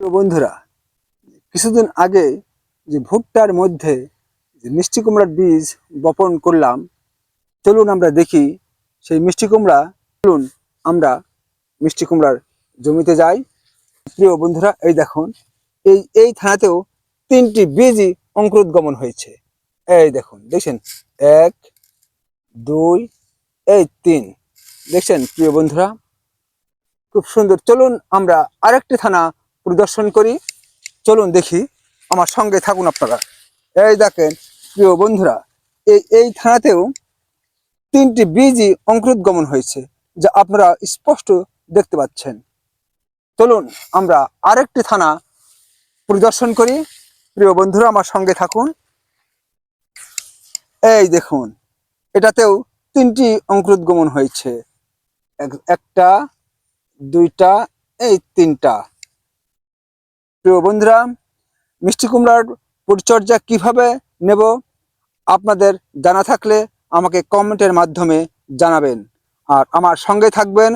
তো বন্ধুরা, কিছুদিন আগে যে ভুট্টার মধ্যে যে মিষ্টি কুমড়ার বীজ বপন করলাম, চলুন আমরা দেখি সেই মিষ্টি কুমড়া। চলুন আমরা মিষ্টি কুমড়ার জমিতে যাই। প্রিয় বন্ধুরা, এই দেখুন, এই থানাতেও 3টি বীজই অঙ্কুরোদ্গমন হয়েছে। এই দেখুন, দেখছেন, 1, 2, 3, দেখছেন প্রিয় বন্ধুরা, খুব সুন্দর। চলুন আমরা আরেকটি থানা পরিদর্শন করি। চলুন দেখি, আমার সঙ্গে থাকুন আপনারা। এই দেখেন প্রিয় বন্ধুরা, এই থানাতেও 3টি বীজই অঙ্কুরোদ্গমন হয়েছে, যা আপনারা স্পষ্ট দেখতে পাচ্ছেন। চলুন আমরা আরেকটি থানা পরিদর্শন করি। প্রিয় বন্ধুরা, আমার সঙ্গে থাকুন। এই দেখুন, এটাতেও 3টি অঙ্কুরোদ্গমন হয়েছে। একটা, 2টা, 3টা। প্রিয় বন্ধুরা, মিষ্টি কুমড়ার পরিচর্যা কিভাবে নেব আপনাদের জানা থাকলে আমাকে কমেন্টের মাধ্যমে জানাবেন, আর আমার সঙ্গে থাকবেন।